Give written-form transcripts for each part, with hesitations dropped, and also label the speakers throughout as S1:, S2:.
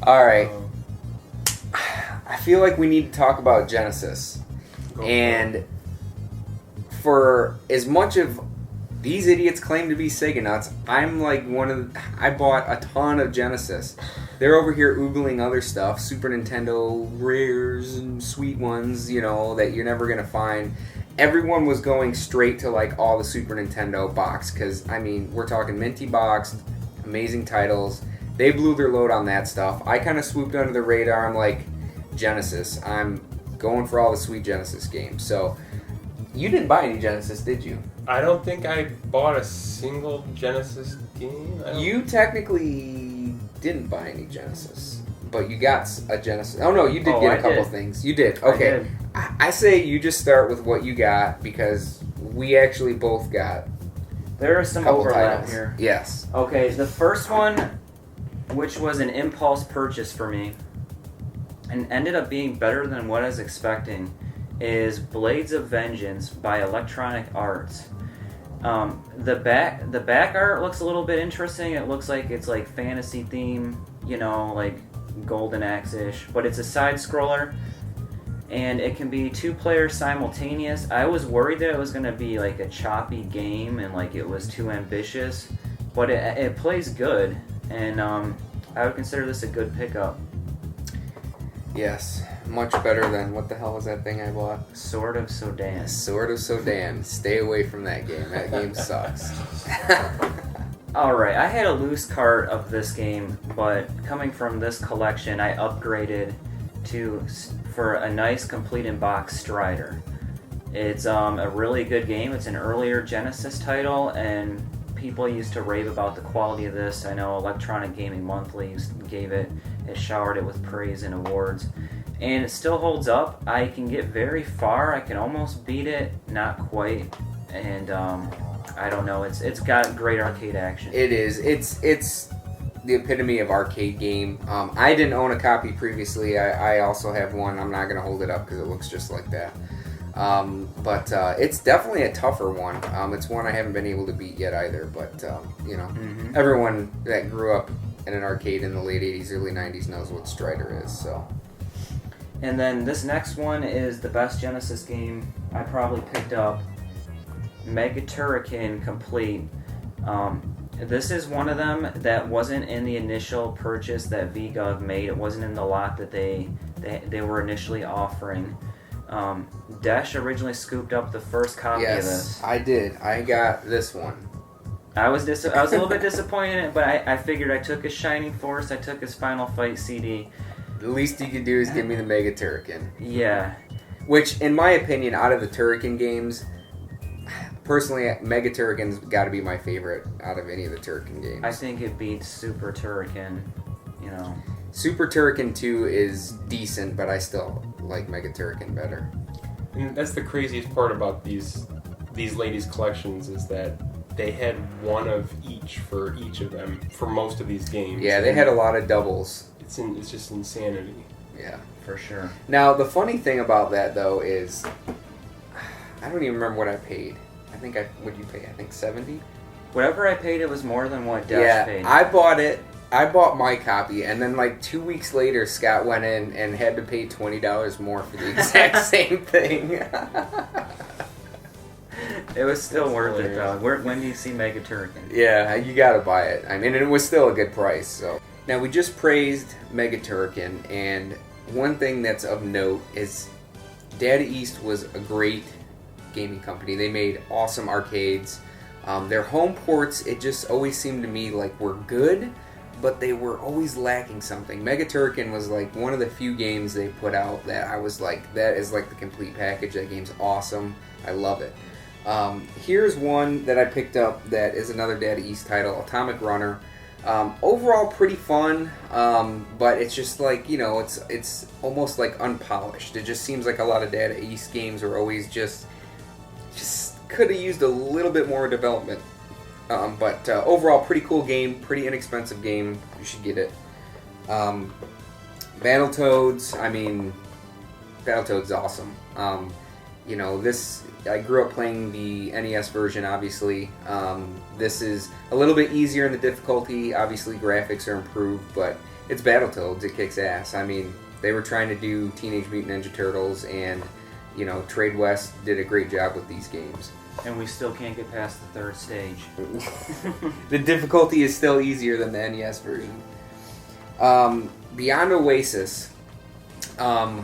S1: All right. I feel like we need to talk about Genesis. And for as much of these idiots claim to be Sega nuts, I'm like I bought a ton of Genesis. They're over here oogling other stuff, Super Nintendo rares and sweet ones, that you're never going to find. Everyone was going straight to like all the Super Nintendo box because, we're talking minty boxed, amazing titles. They blew their load on that stuff. I kind of swooped under the radar. I'm like, Genesis. I'm going for all the sweet Genesis games. So, you didn't buy any Genesis, did you?
S2: I don't think I bought a single Genesis game.
S1: You technically didn't buy any Genesis, but you got a Genesis. Oh no, you did get a couple things. You did. Okay. I say you just start with what you got because we actually both got.
S3: There is some overlap here.
S1: Yes.
S3: Okay, the first one, which was an impulse purchase for me, and ended up being better than what I was expecting, is Blades of Vengeance by Electronic Arts. The back art looks a little bit interesting. It looks like it's like fantasy theme, like Golden Axe-ish, but it's a side scroller, and it can be 2 players simultaneous. I was worried that it was going to be like a choppy game and like it was too ambitious, but it plays good, and I would consider this a good pickup.
S1: Yes, much better than, what the hell was that thing I bought?
S3: Sword of Sodan.
S1: Sword of Sodan. Stay away from that game. That game sucks.
S3: Alright, I had a loose cart of this game, but coming from this collection, I upgraded for a nice complete in box Strider. It's a really good game. It's an earlier Genesis title, and people used to rave about the quality of this. I know Electronic Gaming Monthly it showered it with praise and awards, and it still holds up. I can get very far. I can almost beat it, not quite, and I don't know. It's got great arcade action.
S1: It is. It's the epitome of arcade game. I didn't own a copy previously. I also have one. I'm not going to hold it up because it looks just like that. But it's definitely a tougher one. It's one I haven't been able to beat yet either. But everyone that grew up in an arcade in the late 80s, early 90s knows what Strider is. So.
S3: And then this next one is the best Genesis game I probably picked up. Mega Turrican Complete. This is one of them that wasn't in the initial purchase that VGUG made. It wasn't in the lot that they were initially offering. Desh originally scooped up the first copy of this.
S1: Yes, I did. I got this one.
S3: I was a little bit disappointed in it, but I figured I took his Shining Force, I took his Final Fight CD.
S1: The least you could do is give me the Mega Turrican.
S3: Yeah.
S1: Which, in my opinion, out of the Turrican games, personally, Mega Turrican's got to be my favorite out of any of the Turrican games.
S3: I think it beats Super Turrican,
S1: Super Turrican 2 is decent, but I still like Mega Turrican better.
S2: And that's the craziest part about these ladies' collections is that they had one of each for each of them for most of these games.
S1: Yeah, they had a lot of doubles.
S2: It's just insanity.
S1: Yeah,
S3: for sure.
S1: Now, the funny thing about that, though, is I don't even remember what I paid. What'd you pay? I think 70?
S3: Whatever I paid, it was more than what Dash paid.
S1: I bought it. I bought my copy, and then like 2 weeks later, Scott went in and had to pay $20 more for the exact same thing.
S3: It was still worth it, though. When do you see Mega Turrican?
S1: Yeah, you gotta buy it. I mean, it was still a good price. So now we just praised Mega Turrican, and one thing that's of note is Data East was a great gaming company. They made awesome arcades. Their home ports, it just always seemed to me like were good, but they were always lacking something. Mega Turrican was like one of the few games they put out that I was like, that is like the complete package. That game's awesome. I love it. Here's one that I picked up that is another Data East title, Atomic Runner. Overall pretty fun, but it's just like, it's almost like unpolished. It just seems like a lot of Data East games are always just could have used a little bit more development. But overall, pretty cool game, pretty inexpensive game. You should get it. Battletoads, Battletoads is awesome. I grew up playing the NES version, obviously. This is a little bit easier in the difficulty. Obviously, graphics are improved, but it's Battletoads. It kicks ass. I mean, they were trying to do Teenage Mutant Ninja Turtles, and Trade West did a great job with these games.
S3: And we still can't get past the third stage.
S1: The difficulty is still easier than the NES version. Beyond Oasis. I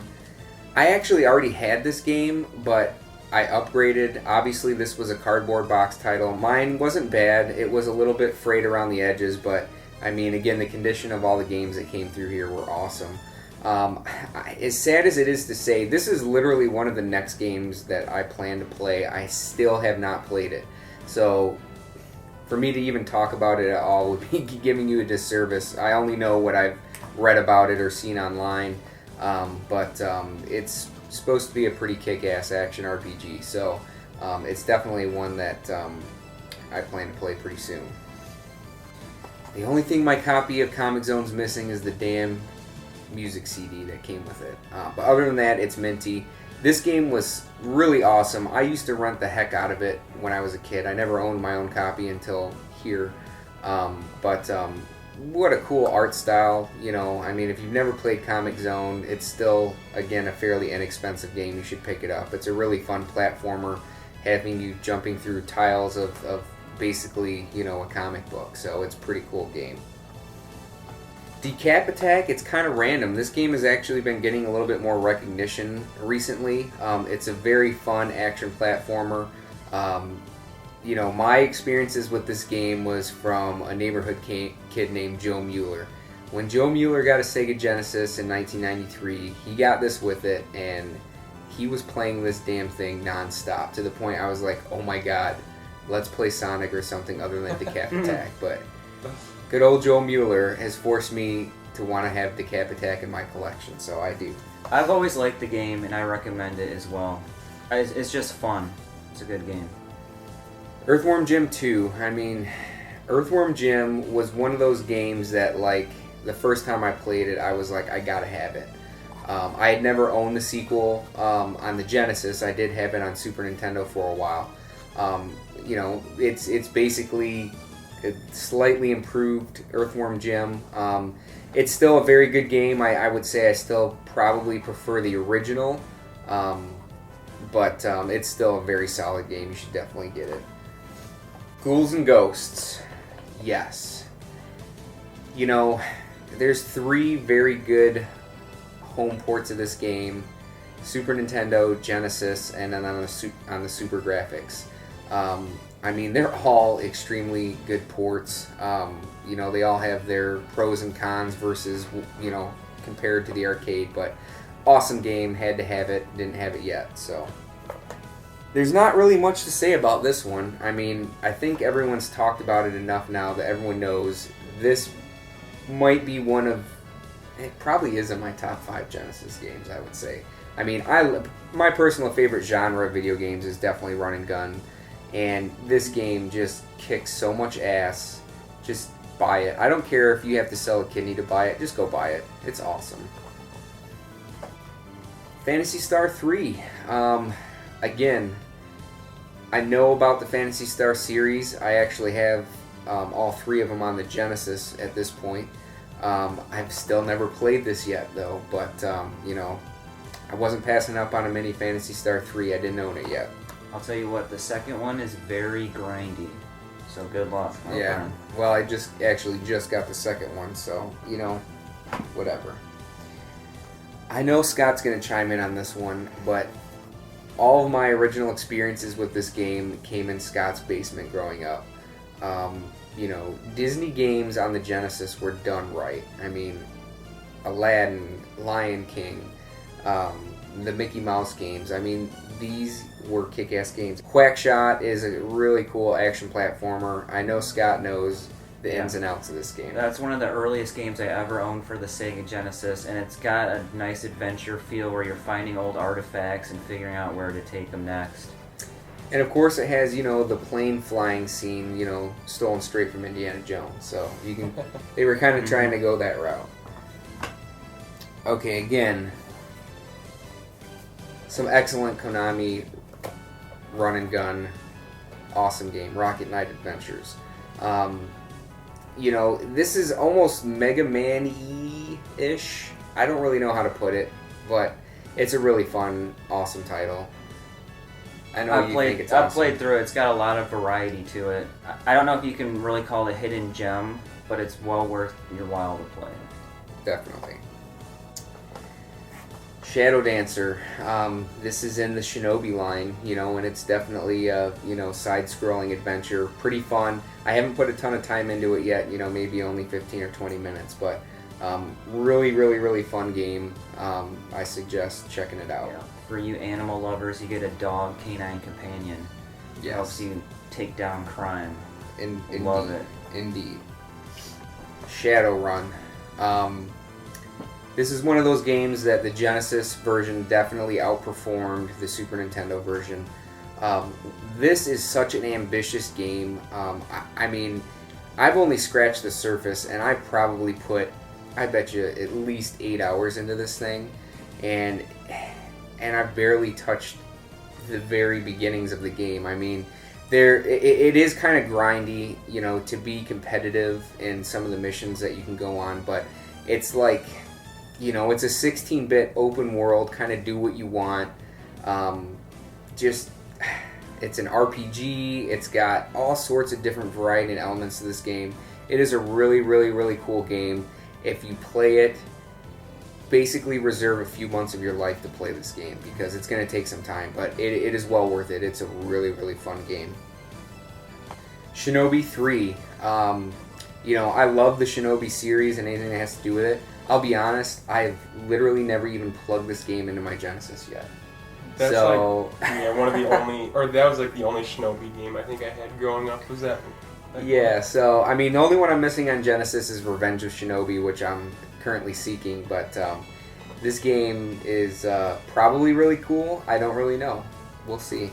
S1: actually already had this game, but I upgraded. Obviously, this was a cardboard box title. Mine wasn't bad. It was a little bit frayed around the edges, but I mean, again, the condition of all the games that came through here were awesome. As sad as it is to say, this is literally one of the next games that I plan to play. I still have not played it. So, for me to even talk about it at all would be giving you a disservice. I only know what I've read about it or seen online. But it's supposed to be a pretty kick-ass action RPG, so it's definitely one that I plan to play pretty soon. The only thing my copy of Comic Zone's missing is the damn music CD that came with it. But other than that, it's minty. This game was really awesome. I used to rent the heck out of it when I was a kid. I never owned my own copy until here. What a cool art style, I mean, if you've never played Comic Zone, it's still, again, a fairly inexpensive game. You should pick it up. It's a really fun platformer, having you jumping through tiles of basically, a comic book. So it's a pretty cool game. Decap Attack, it's kind of random. This game has actually been getting a little bit more recognition recently. It's a very fun action platformer. My experiences with this game was from a neighborhood kid named Joe Mueller. When Joe Mueller got a Sega Genesis in 1993, he got this with it, and he was playing this damn thing nonstop, to the point I was like, oh my god, let's play Sonic or something other than Decap Attack. But good old Joe Mueller has forced me to want to have Decap Attack in my collection, so I do.
S3: I've always liked the game, and I recommend it as well. It's just fun. It's a good game.
S1: Earthworm Jim 2. I mean, Earthworm Jim was one of those games that, like, the first time I played it, I was like, I gotta have it. I had never owned the sequel on the Genesis. I did have it on Super Nintendo for a while. It's basically a slightly improved Earthworm Jim. It's still a very good game. I would say I still probably prefer the original, but it's still a very solid game. You should definitely get it. Ghouls and Ghosts. Yes. There's 3 very good home ports of this game. Super Nintendo, Genesis, and then on the Super Graphics. I mean, they're all extremely good ports. They all have their pros and cons versus, compared to the arcade, but awesome game, had to have it, didn't have it yet, so. There's not really much to say about this one. I mean, I think everyone's talked about it enough now that everyone knows this might be one of, it probably is in my top 5 Genesis games, I would say. I mean, my personal favorite genre of video games is definitely run and gun, and this game just kicks so much ass. Just buy it. I don't care if you have to sell a kidney to buy it, just go buy it. It's awesome. Phantasy Star 3. Again, I know about the Phantasy Star series. I actually have all 3 of them on the Genesis at this point. I've still never played this yet, though, but, I wasn't passing up on a mini Phantasy Star 3. I didn't own it yet.
S3: I'll tell you what, the second one is very grindy, so good luck.
S1: Yeah, well, I just got the second one, so, whatever. I know Scott's going to chime in on this one, but all of my original experiences with this game came in Scott's basement growing up. Disney games on the Genesis were done right. I mean, Aladdin, Lion King, the Mickey Mouse games. I mean, these were kick-ass games. Quackshot is a really cool action platformer. I know Scott knows the ins and outs of this game.
S3: That's one of the earliest games I ever owned for the Sega Genesis, and it's got a nice adventure feel where you're finding old artifacts and figuring out where to take them next.
S1: And of course it has, the plane flying scene, stolen straight from Indiana Jones. So they were kind of trying to go that route. Okay, again, some excellent Konami run and gun, awesome game, Rocket Knight Adventures. you know, this is almost Mega Man-y-ish. I don't really know how to put it, but it's a really fun, awesome title. I know think it's awesome.
S3: I've played through it. It's got a lot of variety to it. I don't know if you can really call it a hidden gem, but it's well worth your while to play.
S1: Definitely. Shadow Dancer. This is in the Shinobi line, you know, and it's definitely a, you know, side-scrolling adventure. Pretty fun. I haven't put a ton of time into it yet, you know, maybe only 15 or 20 minutes, but really, really, really fun game. I suggest checking it out.
S3: Yeah. For you animal lovers, you get a dog canine companion.
S1: Yes.
S3: Helps you take down crime.
S1: Indeed.
S3: Love it.
S1: Indeed. Shadowrun. This is one of those games that the Genesis version definitely outperformed the Super Nintendo version. This is such an ambitious game. I mean, I've only scratched the surface, and I probably put, I bet you, at least 8 hours into this thing, and I've barely touched the very beginnings of the game. I mean, it is kind of grindy, you know, to be competitive in some of the missions that you can go on, but it's like, you know, it's a 16-bit open world, kind of do what you want. It's an RPG. It's got all sorts of different variety and elements to this game. It is a really, really, really cool game. If you play it, basically reserve a few months of your life to play this game because it's going to take some time, but it is well worth it. It's a really, really fun game. Shinobi 3. You know, I love the Shinobi series and anything that has to do with it. I'll be honest, I've literally never even plugged this game into my Genesis yet.
S2: That's
S1: so,
S2: like, yeah, one of the only, or that was like the only Shinobi game I think I had growing up was that
S1: yeah,
S2: one.
S1: so, I mean, the only one I'm missing on Genesis is Revenge of Shinobi, which I'm currently seeking, but this game is probably really cool. I don't really know. We'll see.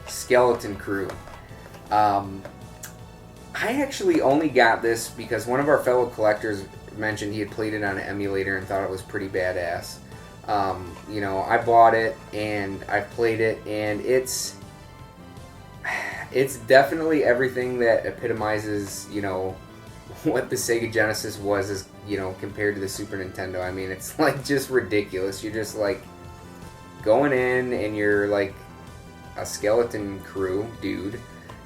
S1: Skeleton Crew. I actually only got this because one of our fellow collectors mentioned he had played it on an emulator and thought it was pretty badass. You know, I bought it and I've played it, and it's definitely everything that epitomizes, you know, what the Sega Genesis was, as you know, compared to the Super Nintendo. I mean, it's like just ridiculous. You're just like going in and you're like a skeleton crew dude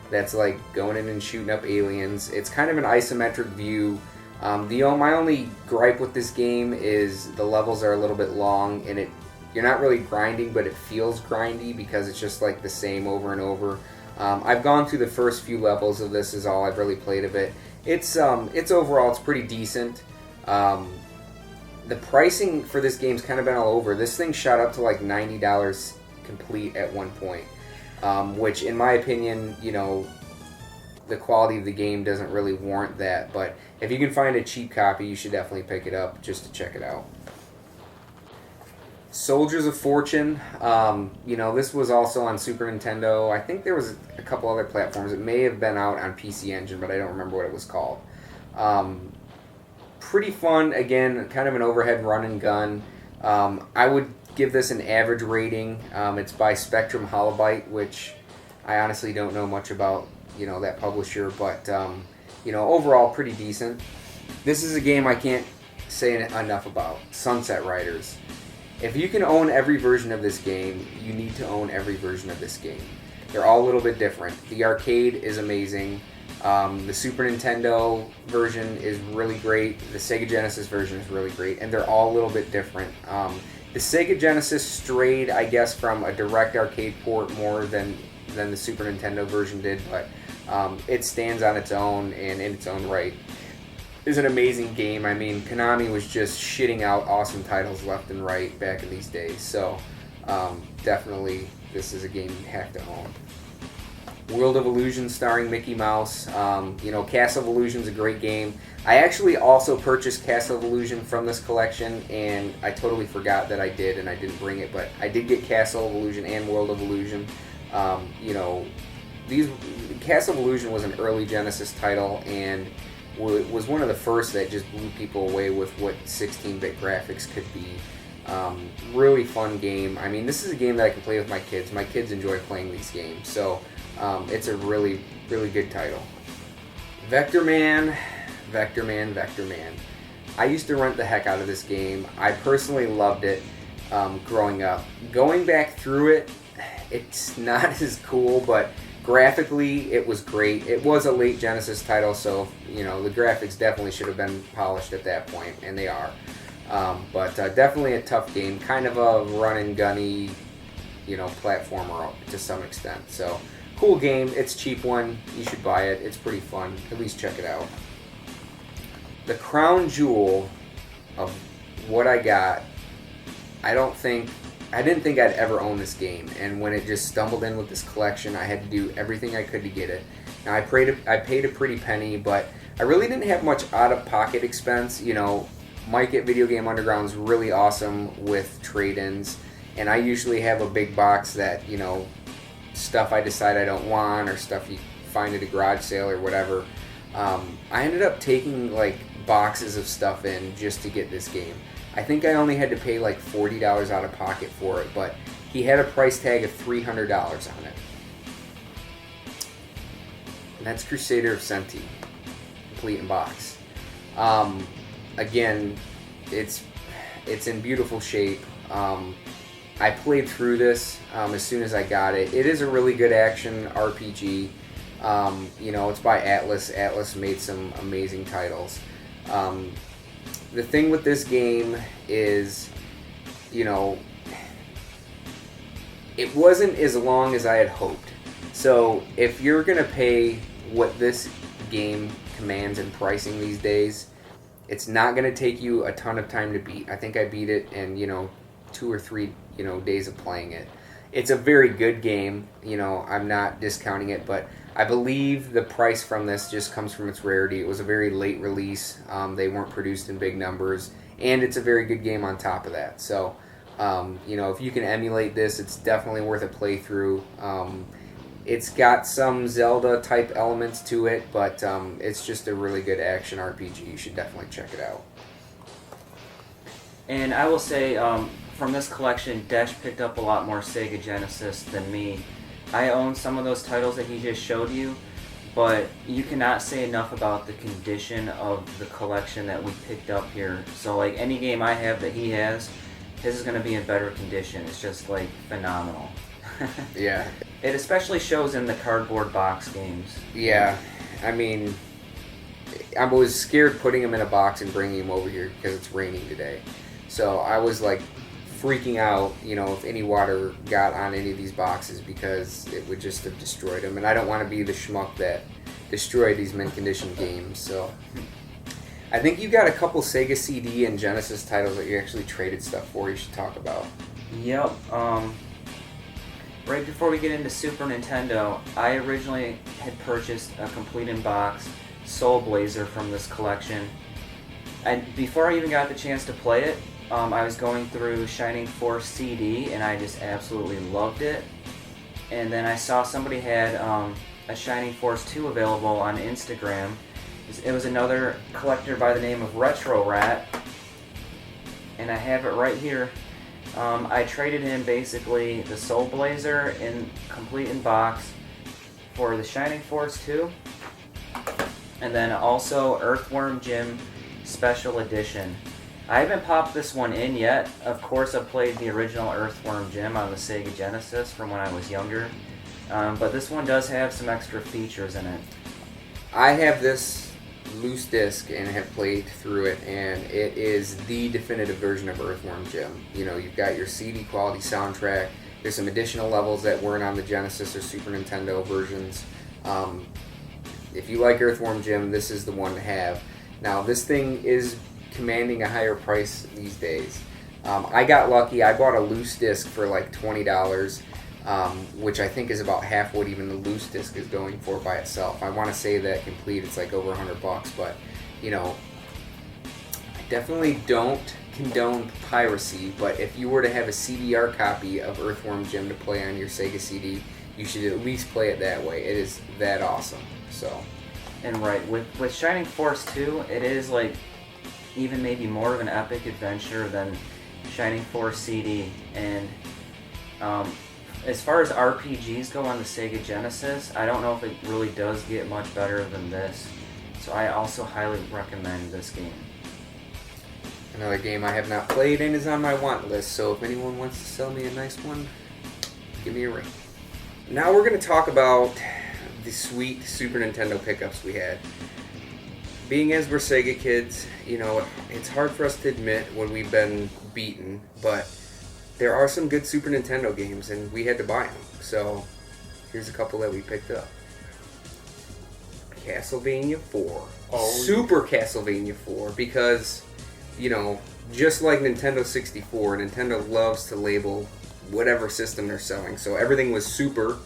S1: that's like going in and shooting up aliens. It's kind of an isometric view. My only gripe with this game is the levels are a little bit long, and you're not really grinding, but it feels grindy because it's just like the same over and over. I've gone through the first few levels of this, is all I've really played of it. It's overall, it's pretty decent. The pricing for this game's kind of been all over. This thing shot up to like $90 complete at one point, which in my opinion, you know, the quality of the game doesn't really warrant that, but if you can find a cheap copy, you should definitely pick it up just to check it out. Soldiers of Fortune. You know, this was also on Super Nintendo. I think there was a couple other platforms. It may have been out on PC Engine, but I don't remember what it was called. Pretty fun. Again, kind of an overhead run and gun. I would give this an average rating. It's by Spectrum Holobyte, which I honestly don't know much about, you know, that publisher, but you know, overall pretty decent. This is a game I can't say enough about. Sunset Riders. If you can own every version of this game, you need to own every version of this game. They're all a little bit different. The arcade is amazing. The Super Nintendo version is really great. The Sega Genesis version is really great, and they're all a little bit different. The Sega Genesis strayed, I guess, from a direct arcade port more than the Super Nintendo version did, but it stands on its own and in its own right. It's an amazing game. I mean, Konami was just shitting out awesome titles left and right back in these days, so definitely this is a game you have to own. World of Illusion starring Mickey Mouse. You know, Castle of Illusion is a great game. I actually also purchased Castle of Illusion from this collection, and I totally forgot that I did, and I didn't bring it, but I did get Castle of Illusion and World of Illusion. You know, Castle of Illusion was an early Genesis title, and was one of the first that just blew people away with what 16-bit graphics could be. Really fun game. I mean, this is a game that I can play with my kids. My kids enjoy playing these games, so it's a really, really good title. Vector Man. I used to rent the heck out of this game. I personally loved it growing up. Going back through it, it's not as cool, but graphically it was great. It was a late Genesis title, so the graphics definitely should have been polished at that point, and they are. But definitely a tough game, kind of a run and gunny, platformer to some extent. So cool game. It's a cheap one. You should buy it. It's pretty fun. At least check it out. The crown jewel of what I got, I didn't think I'd ever own this game, and when it just stumbled in with this collection, I had to do everything I could to get it. Now I paid a pretty penny, but I really didn't have much out-of-pocket expense. Mike at Video Game Underground's really awesome with trade-ins, and I usually have a big box that, stuff I decide I don't want, or stuff you find at a garage sale or whatever. I ended up taking boxes of stuff in just to get this game. I think I only had to pay $40 out of pocket for it, but he had a price tag of $300 on it. And that's Crusader of Senti, complete in box. Again, it's in beautiful shape. I played through this as soon as I got it. It is a really good action RPG. It's by Atlas. Atlas made some amazing titles. The thing with this game is, it wasn't as long as I had hoped. So if you're going to pay what this game commands in pricing these days, it's not going to take you a ton of time to beat. I think I beat it in, 2 or 3, days of playing it. It's a very good game. I'm not discounting it, but I believe the price from this just comes from its rarity. It was a very late release. They weren't produced in big numbers, and it's a very good game on top of that. So, if you can emulate this, it's definitely worth a playthrough. It's got some Zelda-type elements to it, but it's just a really good action RPG. You should definitely check it out.
S3: And I will say, from this collection, Desh picked up a lot more Sega Genesis than me. I own some of those titles that he just showed you, but you cannot say enough about the condition of the collection that we picked up here. So any game I have that he has, his is going to be in better condition. It's just phenomenal.
S1: Yeah.
S3: It especially shows in the cardboard box games.
S1: Yeah. I mean, I was scared putting them in a box and bringing them over here because it's raining today. So I was freaking out, if any water got on any of these boxes, because it would just have destroyed them. And I don't want to be the schmuck that destroyed these mint condition games. So I think you got a couple Sega CD and Genesis titles that you actually traded stuff for. You should talk about.
S3: Yep. Right before we get into Super Nintendo, I originally had purchased a complete in box Soul Blazer from this collection. And before I even got the chance to play it, I was going through Shining Force CD, and I just absolutely loved it. And then I saw somebody had a Shining Force 2 available on Instagram. It was another collector by the name of Retro Rat, and I have it right here. I traded him basically the Soul Blazer in complete in box for the Shining Force 2, and then also Earthworm Jim Special Edition. I haven't popped this one in yet. Of course, I've played the original Earthworm Jim on the Sega Genesis from when I was younger. But this one does have some extra features in it.
S1: I have this loose disc and have played through it, and it is the definitive version of Earthworm Jim. You've got your CD quality soundtrack. There's some additional levels that weren't on the Genesis or Super Nintendo versions. If you like Earthworm Jim, this is the one to have. Now, this thing is commanding a higher price these days. I got lucky. I bought a loose disc for $20, which I think is about half what even the loose disc is going for by itself. I want to say that complete it's over $100, but I definitely don't condone piracy. But if you were to have a CDR copy of Earthworm Jim to play on your Sega CD, you should at least play it that way. It is that awesome. So,
S3: and right with Shining Force 2, it is even maybe more of an epic adventure than Shining Force CD. And as far as RPGs go on the Sega Genesis, I don't know if it really does get much better than this. So I also highly recommend this game.
S1: Another game I have not played and is on my want list, so if anyone wants to sell me a nice one, give me a ring. Now we're going to talk about the sweet Super Nintendo pickups we had. Being as we're Sega kids, you know, it's hard for us to admit when we've been beaten, but there are some good Super Nintendo games, and we had to buy them. So here's a couple that we picked up. Castlevania 4.
S2: Oh,
S1: Super Castlevania 4, because, you know, just like Nintendo 64, Nintendo loves to label whatever system they're selling. So everything was Super,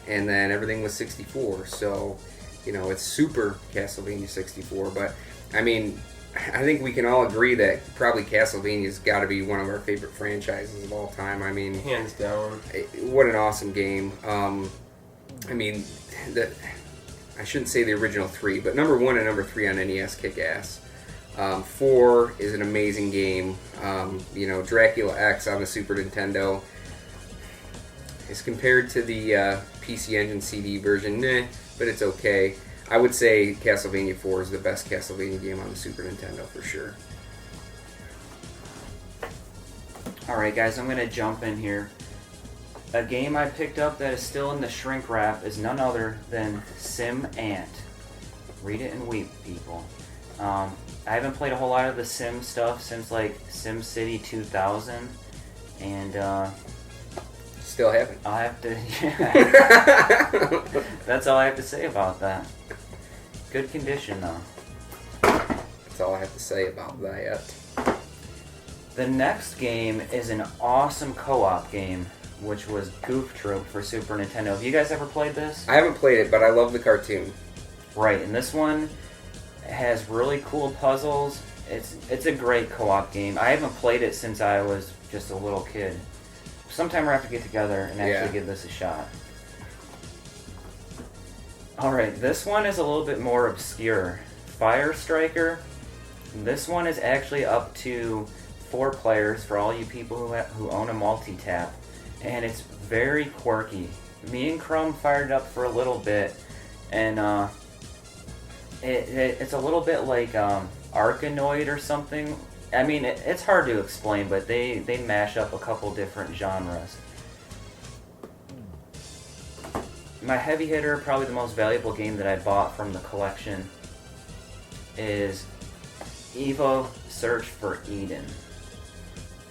S1: and then everything was 64. So, you know, it's Super Castlevania 64. But, I mean, I think we can all agree that probably Castlevania's got to be one of our favorite franchises of all time. I mean,
S2: hands down.
S1: What an awesome game. I mean, I shouldn't say the original 3, but number 1 and number 3 on NES kick ass. 4 is an amazing game. You know, Dracula X on the Super Nintendo. As compared to the PC Engine CD version, but it's okay. I would say Castlevania 4 is the best Castlevania game on the Super Nintendo for sure.
S3: Alright guys, I'm going to jump in here. A game I picked up that is still in the shrink wrap is none other than Sim Ant. Read it and weep, people. I haven't played a whole lot of the Sim stuff since like Sim City 2000, and
S1: Still haven't.
S3: I'll have to. Yeah. That's all I have to say about that. Good condition though.
S1: That's all I have to say about that.
S3: The next game is an awesome co-op game, which was Goof Troop for Super Nintendo. Have you guys ever played this?
S1: I haven't played it, but I love the cartoon.
S3: Right, and this one has really cool puzzles. It's a great co-op game. I haven't played it since I was just a little kid. Sometime we'll have to get together and actually give this a shot. Alright, this one is a little bit more obscure. Fire Striker. This one is actually up to 4 players for all you people who own a multi-tap. And it's very quirky. Me and Chrome fired it up for a little bit, and it's a little bit like Arkanoid or something. I mean, it's hard to explain, but they mash up a couple different genres. My heavy hitter, probably the most valuable game that I bought from the collection, is Evo Search for Eden.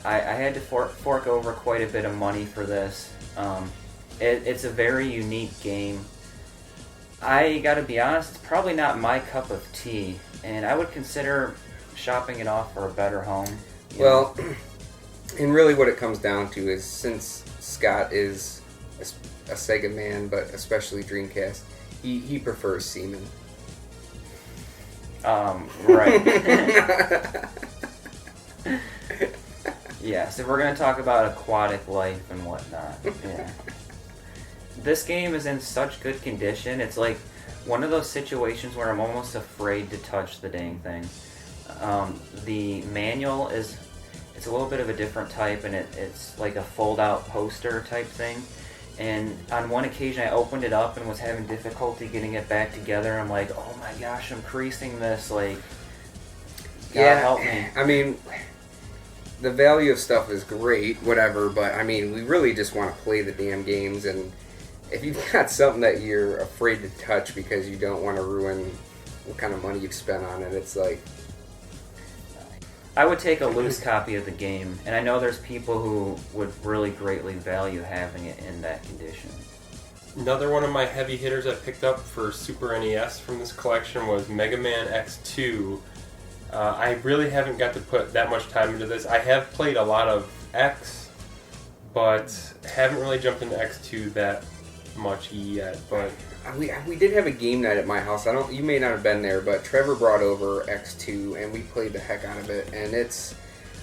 S3: I had to fork over quite a bit of money for this. It's a very unique game. I gotta be honest, it's probably not my cup of tea, and I would consider shopping it off for a better home.
S1: Well, and really what it comes down to is, since Scott is a Sega man, but especially Dreamcast, he prefers semen.
S3: Right. Yeah, so we're going to talk about aquatic life and whatnot. Yeah. This game is in such good condition. It's like one of those situations where I'm almost afraid to touch the dang thing. The manual it's a little bit of a different type, and it's like a fold-out poster type thing. And on one occasion I opened it up and was having difficulty getting it back together. I'm like, oh my gosh, I'm creasing this, like, God help me.
S1: I mean, the value of stuff is great, whatever, but I mean, we really just want to play the damn games, and if you've got something that you're afraid to touch because you don't want to ruin what kind of money you've spent on it, it's like...
S3: I would take a loose copy of the game, and I know there's people who would really greatly value having it in that condition.
S2: Another one of my heavy hitters I picked up for Super NES from this collection was Mega Man X2. I really haven't got to put that much time into this. I have played a lot of X, but haven't really jumped into X2 that much yet. But
S1: we did have a game night at my house. You may not have been there, but Trevor brought over X2 and we played the heck out of it. And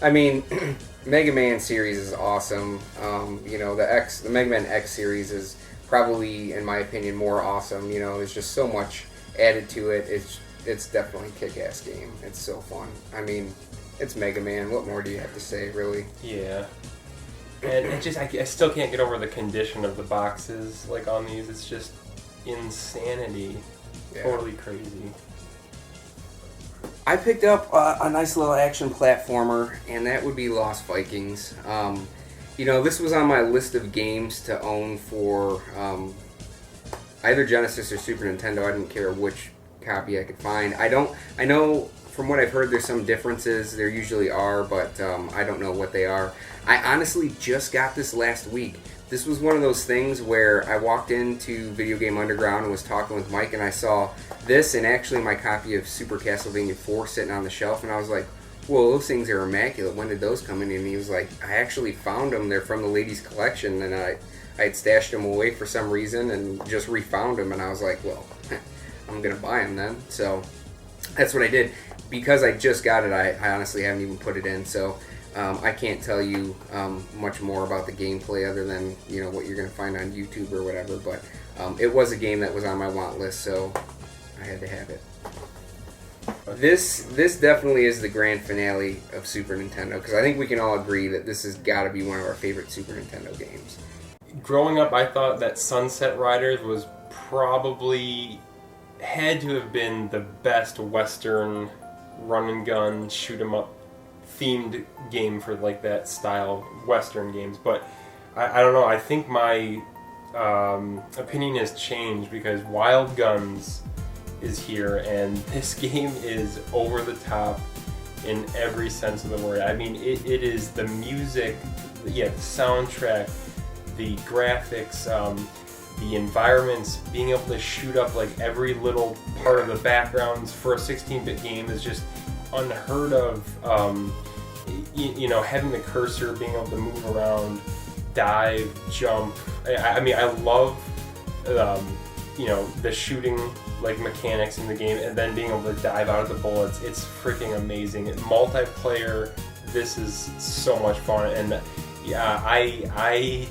S1: I mean, Mega Man series is awesome. You know, the Mega Man X series is probably, in my opinion, more awesome. You know, there's just so much added to it. It's definitely a kick-ass game. It's so fun. I mean, it's Mega Man. What more do you have to say, really?
S2: Yeah. And I still can't get over the condition of the boxes, like, on these. It's just insanity. Yeah. Totally crazy.
S1: I picked up a nice little action platformer, and that would be Lost Vikings. This was on my list of games to own for either Genesis or Super Nintendo. I didn't care which copy I could find. I know from what I've heard there's some differences. There usually are, but I don't know what they are. I honestly just got this last week. This was one of those things where I walked into Video Game Underground and was talking with Mike, and I saw this and actually my copy of Super Castlevania 4 sitting on the shelf, and I was like, whoa, those things are immaculate. When did those come in? And he was like, I actually found them. They're from the ladies' collection, and I had stashed them away for some reason and just refound them, and I was like, well, I'm going to buy them then. So that's what I did. Because I just got it, I honestly haven't even put it in, so I can't tell you much more about the gameplay other than what you're going to find on YouTube or whatever, but it was a game that was on my want list, so I had to have it. This definitely is the grand finale of Super Nintendo, because I think we can all agree that this has got to be one of our favorite Super Nintendo games.
S2: Growing up, I thought that Sunset Riders was probably had to have been the best Western run and gun, shoot 'em up themed game for like that style Western games, but I don't know. I think my opinion has changed because Wild Guns is here, and this game is over the top in every sense of the word. I mean, it is the music, the soundtrack, the graphics, the environments, being able to shoot up like every little part of the backgrounds for a 16-bit game is just unheard of. Having the cursor, being able to move around, dive, jump. I mean, I love the shooting like mechanics in the game, and then being able to dive out of the bullets. It's freaking amazing. Multiplayer, this is so much fun, and I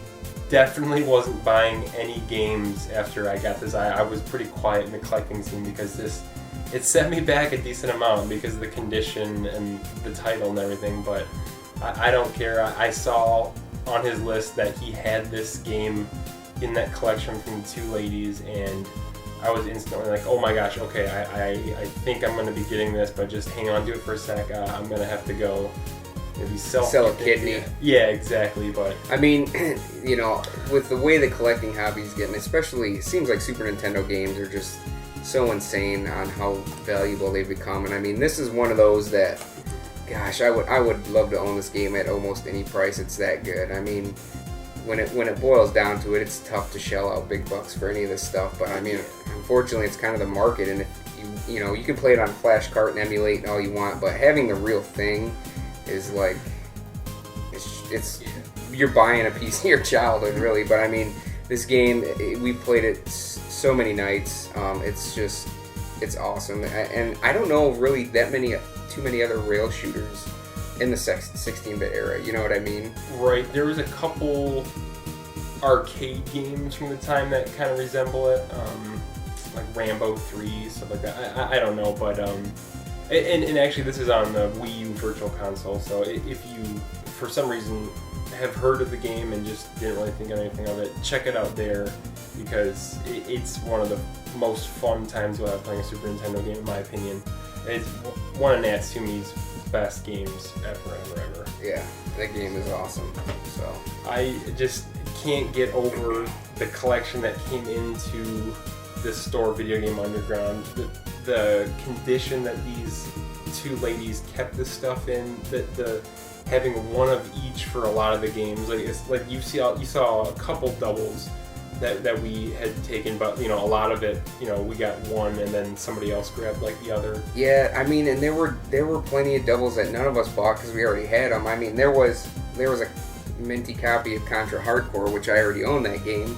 S2: definitely wasn't buying any games after I got this. I was pretty quiet in the collecting scene because it set me back a decent amount because of the condition and the title and everything, but I don't care. I saw on his list that he had this game in that collection from the two ladies, and I was instantly like, oh my gosh, okay, I think I'm going to be getting this, but just hang on to it for a sec. I'm going to have to go maybe sell
S1: a kidney.
S2: Yeah, exactly. But
S1: I mean, with the way the collecting hobby's getting, especially, it seems like Super Nintendo games are just so insane on how valuable they've become. And I mean, this is one of those that, gosh, I would love to own this game at almost any price. It's that good. I mean, when it boils down to it, it's tough to shell out big bucks for any of this stuff. But I mean, unfortunately, it's kind of the market, and if you can play it on Flash Cart and emulate and all you want, but having the real thing is like, it's you're buying a piece of your childhood, really. But I mean, this game, we played it so many nights. It's awesome, and I don't know really too many other rail shooters in the 16-bit era. You know what I mean?
S2: Right. There was a couple arcade games from the time that kind of resemble it, like Rambo 3, stuff like that. I don't know, but and actually this is on the Wii U Virtual Console, so if you for some reason have heard of the game and just didn't really think anything of it, check it out there, because it's one of the most fun times you'll have playing a Super Nintendo game, in my opinion. It's one of Natsume's best games ever.
S1: Yeah, that game is awesome. So
S2: I just can't get over the collection that came into this store, Video Game Underground. The condition that these two ladies kept this stuff in, the having one of each for a lot of the games. Like it's like you saw a couple doubles that we had taken, but a lot of it, we got one and then somebody else grabbed like the other.
S1: Yeah, I mean, and there were plenty of doubles that none of us bought because we already had them. I mean, there was a minty copy of Contra Hardcore, which I already owned that game,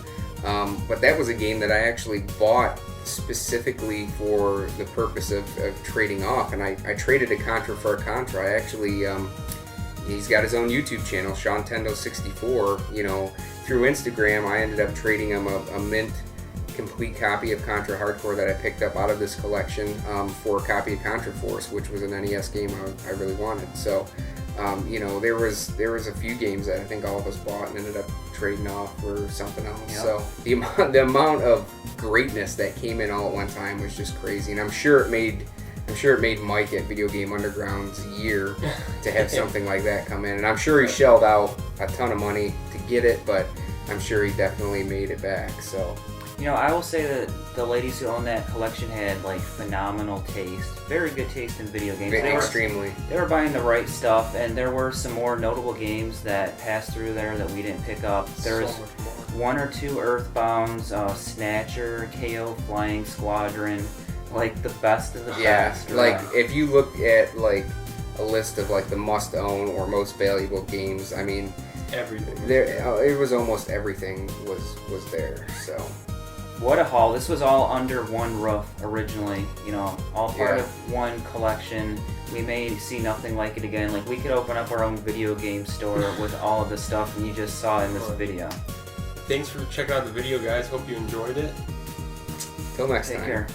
S1: but that was a game that I actually bought specifically for the purpose of trading off, and I traded a Contra for a Contra. I actually, he's got his own YouTube channel, SeanTendo64. Through Instagram, I ended up trading him a mint complete copy of Contra Hardcore that I picked up out of this collection for a copy of Contra Force, which was an NES game I really wanted. So, there was a few games that I think all of us bought and ended up trading off for something else. Yep. So the amount of greatness that came in all at one time was just crazy, and I'm sure it made I'm sure it made Mike at Video Game Underground's year to have something like that come in. And I'm sure he shelled out a ton of money to get it, but I'm sure he definitely made it back. So,
S3: You know, I will say that the ladies who owned that collection had like phenomenal taste, very good taste in video games.
S1: extremely.
S3: They were buying the right stuff, and there were some more notable games that passed through there that we didn't pick up. There's
S2: so much more.
S3: 1 or 2 Earthbounds, Snatcher, KO Flying Squadron, like the best of the best.
S1: Like if you look at like a list of like the must own or most valuable games, I mean,
S2: Everything.
S1: there it was almost everything was there. So
S3: What a haul. This was all under one roof originally, you know, all part
S1: Yeah.
S3: of one collection. We may see nothing like it again. Like, we could open up our own video game store with all of the stuff, and you just saw in this video.
S2: Thanks for checking out the video, guys. Hope you enjoyed it.
S1: till next
S3: Take
S1: time.
S3: care.